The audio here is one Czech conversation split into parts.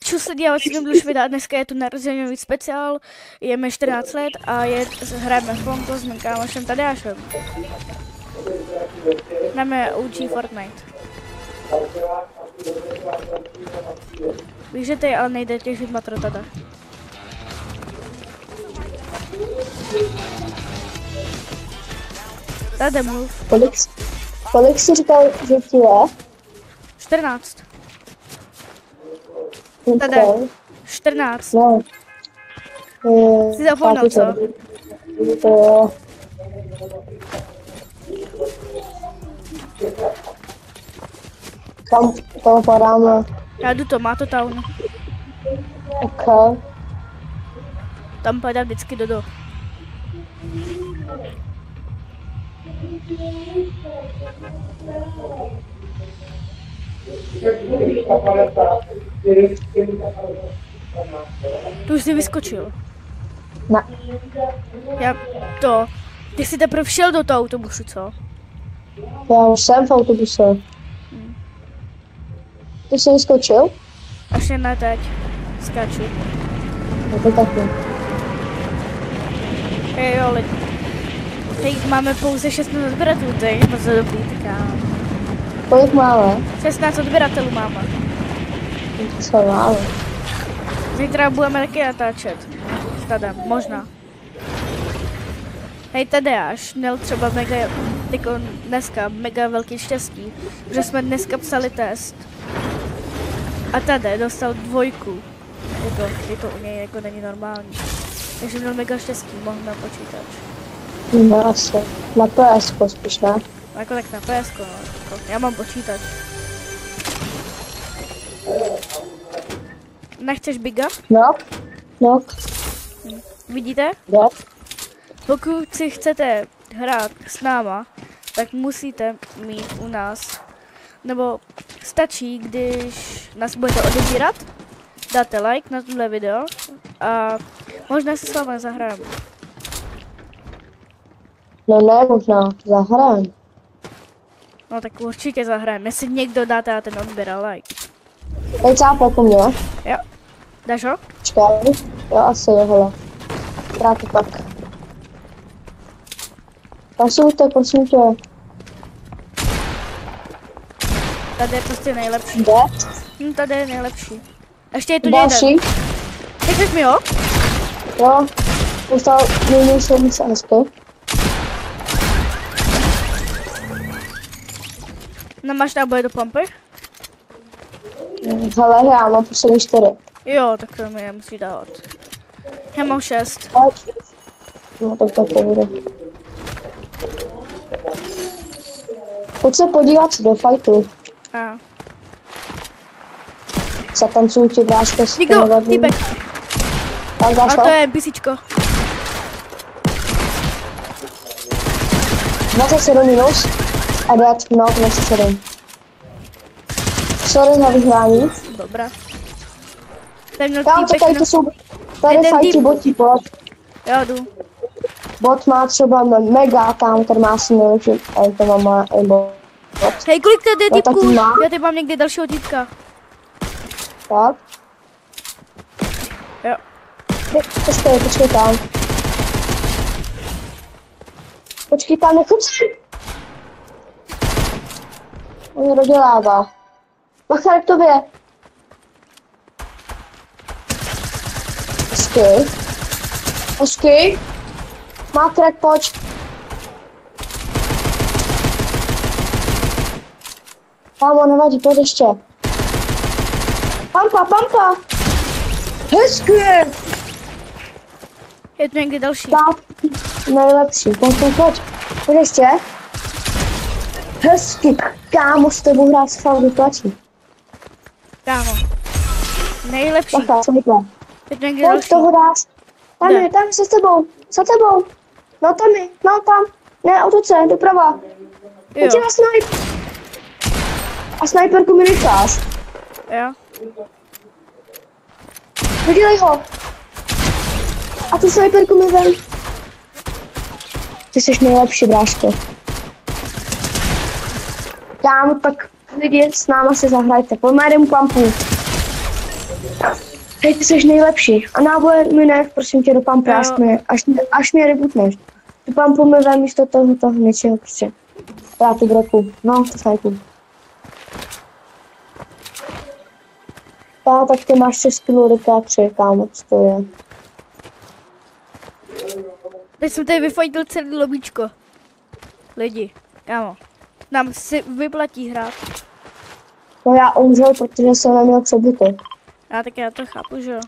se dělat s tím světa a dneska je to narozeninový speciál, je mi 14 let a hrajeme Fonko s mým kámošem Tadeášem. Jdeme OG Fortnite. Víš, že ty ale nejde těžit matro tada. Tady mluv. Kolik jsi říkal, že ti je? 14. Tady. 14. No. Jsi zapomněl, co? Jo. Tam to padáme. Já jdu to, má to town. Ok. Tam padá vždycky Dodo. Tu už jsi vyskočil. Ne. Ty jsi teprve všel do toho autobusu, co? Já už jsem v autobuse. Ty jsi vyskočil? Až ne teď. Skáču. No to taky. Jo, lidi. Teď máme pouze 16 odběratelů, to je moc dobrý, tak já... Kolik máme? 16 odběratelů máme. To se málo. Zítra budeme taky natáčet. S Tadem, možná. Hej Tadeáš, měl třeba dneska mega velký štěstí, že jsme dneska psali test. A Tade dostal 2. Je to u něj jako není normální. Takže měl mega štěstí, mohl na počítač. No asi. Na PS spíš, ne? Jako tak na PS, no. Já mám počítač. Nechceš biga? No. No. Vidíte? No. Pokud si chcete hrát s náma, tak musíte mít u nás. Nebo stačí, když nás budete odebírat, dáte like na tohle video a možná si s vámi zahrajeme. No ne, možná zahrajem. No tak určitě zahrajeme, jestli někdo dáte na ten odběr a like. Teď zápal mě. Jo. Dáš ho? Počkej. Jo, asi jo, hele. Právě pak. Pasujte, prosím tě. Tady je prostě nejlepší. Kde? Tady je nejlepší. Ještě je tu další. jeden. Chceš mi ho? Jo. Dostal nejmenší se hezky. No máš náboje do pompy? Hele, já mám poslední 4. Jo, tak to mi je musí dávat. Já mám 6. No tak to bude. Pojď se podívat do fightu. A. Zatancují ti bráška s Nikdo, týpek. Tak dáš A to je NPCčko. 27 minus a dát no 27. Sorry za vyhrání. Dobrá. Tady měl Kámo, týpek, čekaj, to jsou tady Jeden fajti týp. boti, bot. Jo, jdu. Bot má třeba mega, kámo, který má asi nejlepší, ale to má aimbot. Hej, kolik tady je Já taky týpků? mám. Já tady mám někde dalšího týpka. Tak. Jo. Počkej tam. Počkej tam, nechoď si. On dodělává. Bacha, k tobě. Hezky. Má track, pojď. Kámo, nevadí, pojď ještě. Pampa. Hezky. Je tu někde další. Tak, nejlepší, pojď. Pojď ještě. Hezky, kámo, s tebou hrát se fakt vyplatí. Kámo. Nejlepší. Bacha, co vypadá. Je tu někde Pojď další. toho hrát. Tam, se tebou. No tam. Ne, otoč se, doprava. Pojď na snipe. A sniperku mi necháš. Jo. Vydělej ho. A tu sniperku mi vem. Ty jsi nejlepší, bráško. Kámo, tak lidi s náma se zahrajte. Pojďme, jdem pampu. Hej, ty jsi nejlepší. A náboje mi ne, prosím tě, do pampu, až mě rebutneš. Do pampu mi vem místo toho něčeho, prostě. Já tu broku. No, to snajpu. Tak ty máš 6 kg DK3, kámo, co to je. Teď jsem tady vyfotil celý lobíčko. Lidi, kámo. Nám si vyplatí hrát. No já umřel, protože jsem neměl přebytek. Tak já to chápu, že jo.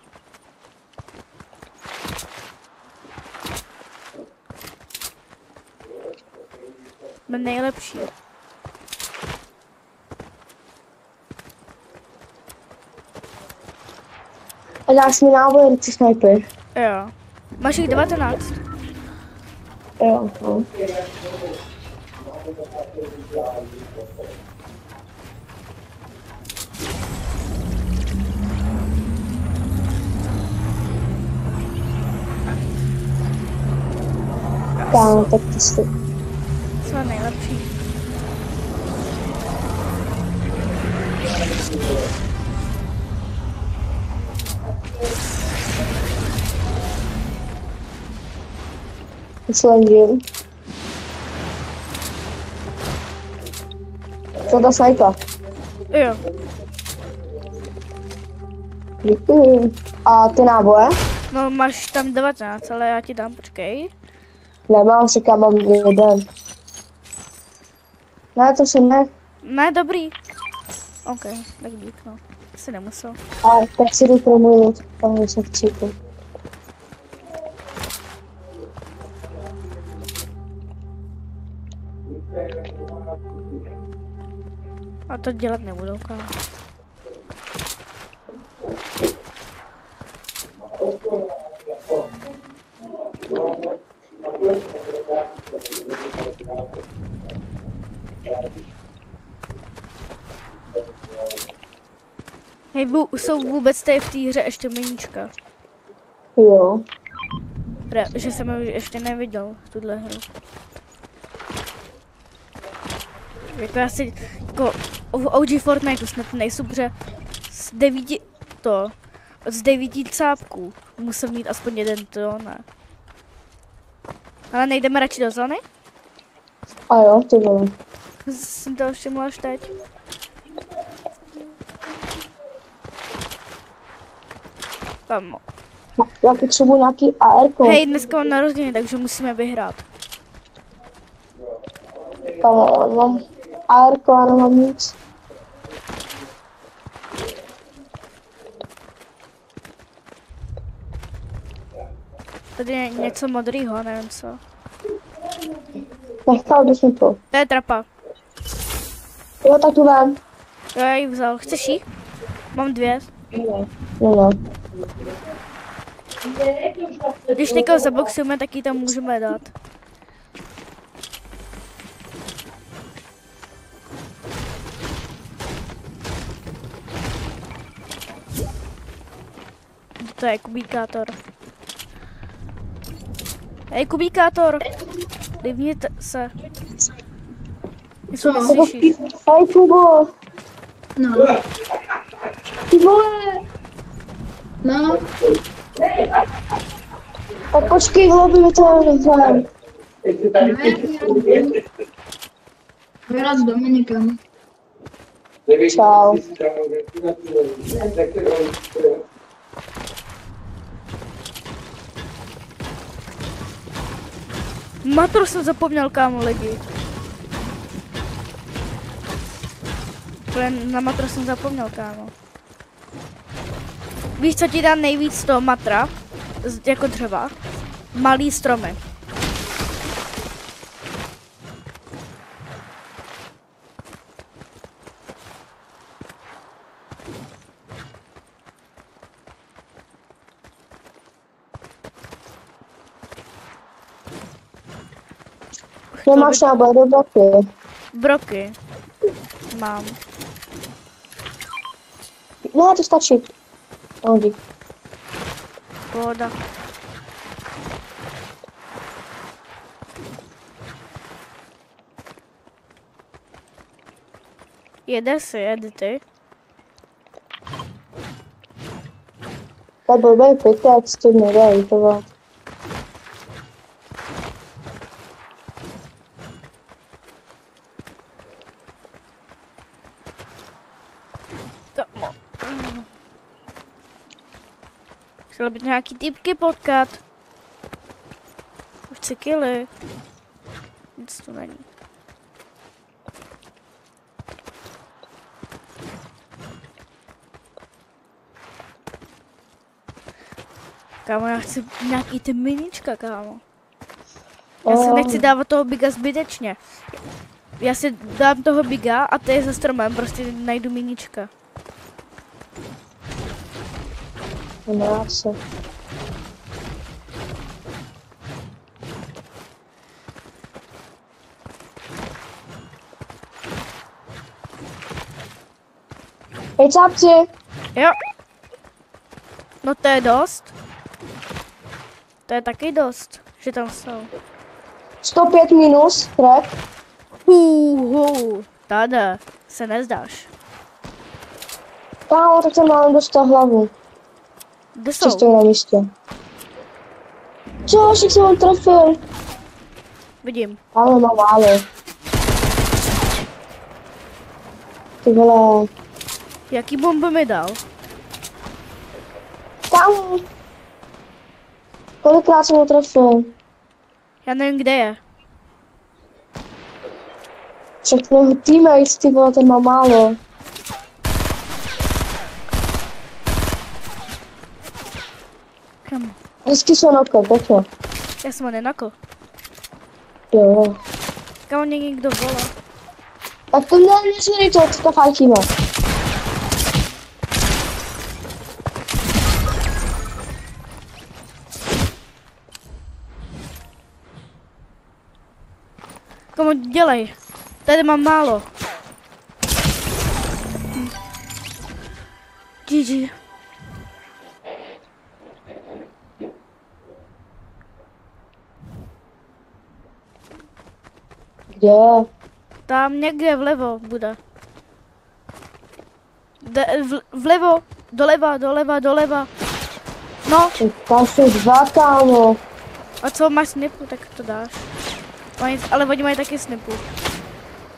Jsme nejlepší. A dáš mi náboje, ty snajpy. Jo. Máš jich 19. Jo, no. Kámo, tak ty jsi... Jsme nejlepší. Sledím. Co ta snajpa? Jo. Děkuji. A ty náboje? No máš tam 19, ale já ti dám, počkej. Nemám, říkám, mám jeden. Ne, to se ne. Ne, dobrý. OK, tak dík, no. Asi nemusel. A tak si jdu promluvit, tam se chcípu. A to dělat nebudou, kámo. Hej, jsou vůbec tady v té hře ještě meníčka? Jo. Že jsem ho ještě neviděl, tuhle hru. Jako já si, jako v OG Fortniteu snad nejsou, protože z 9 cápků musím mít aspoň jeden, to ne. Ale nejdeme radši do zóny? A jo, ty vole. Jsem to všimla až teď. Kamo. Já potřebuji nějaký AR. Hej, dneska mám narozeniny, takže musíme vyhrát. Kamo, mám AR, a nemám nic. Tady je něco modrýho, nevím co. Nechal bych mi to. To je trapa. Jo, tak tu vem. Jo, já ji vzal. Chceš jí? Mám 2. No. Když někoho zaboxujeme, tak ji tam můžeme dát. To je kubíkátor. Hej, kubíkátor! Divněte se. Jestli mě slyšíš. Hej, Kubo. No. Ty vole. No, Tak počkej, hloubí mi to nevím. vyhrát s Dominikem. Čau. Matru jsem zapomněl, kámo, lidi. Na matru jsem zapomněl, kámo. Víš, co ti dá nejvíc toho matra? Jako dřeva? Malý stromy. Nemáš náboj do broky. Broky. Mám. Ne, to stačí. No, dík. Pohoda. Jede ty. To byl pěkec, to nedá litovat. Chtěla být nějaký typky potkat. Už 3 kily. Nic tu není. Kámo, já chci nějaký ty minička, kámo. Já si nechci dávat toho biga zbytečně. Já si dám toho biga a ty za stromem prostě najdu minička. No, se. Hej, cápci! Jo. No to je dost. To je taky dost, že tam jsou. 105 minus, crack. Tada, se nezdáš. Kámo, tak jsem mám dostal hlavu. Kde jsou? Čistě na místě. Co, však jsem ho trefil. Vidím. Ale mám málo. Ty vole. Jaký bomby mi dal? Kámo. Kolikrát jsem ho trefil? Já nevím, kde je. Všechno teammates, ty vole, ten má málo. Kam? Vždycky jsou na to, pěkně. Já jsem ho nenakl. Jo. Kam mě někdo volá? Tak to neříkej to, co to fajtíme. Komu dělej? Tady mám málo. GG. Kde? Tam někde vlevo bude. Vlevo, doleva, doleva, doleva. No, Tam jsou dva, kámo. a co, máš snipu, tak to dáš. Ale oni mají taky snipu.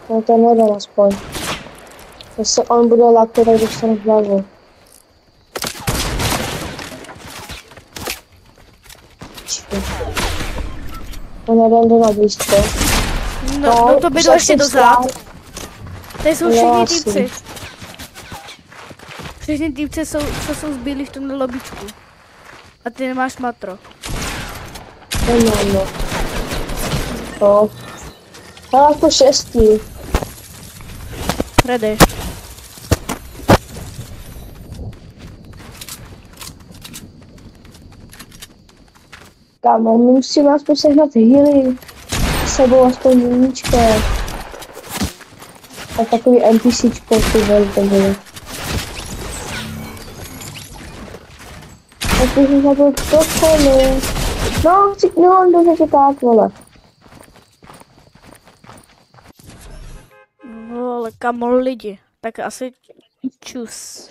No to nedám aspoň. Jestli on bude lakto, tak dostane hlavu. On jeden jde na blízko. No to by ještě dozad. Tady jsou všichni týpci. Všichni týpci jsou, co jsou zbylí v tomhle lobičku. A ty nemáš matro. Nemám, no. No. Ale jako 6. Ready. Kámo, my musíme aspoň sehnat healy. S sebou aspoň minička. A takový NPCčko, ty velké byly. Tak bych mi zabil trochu, no, dobře tak, vole. Vole, kamo lidi. Tak asi čus.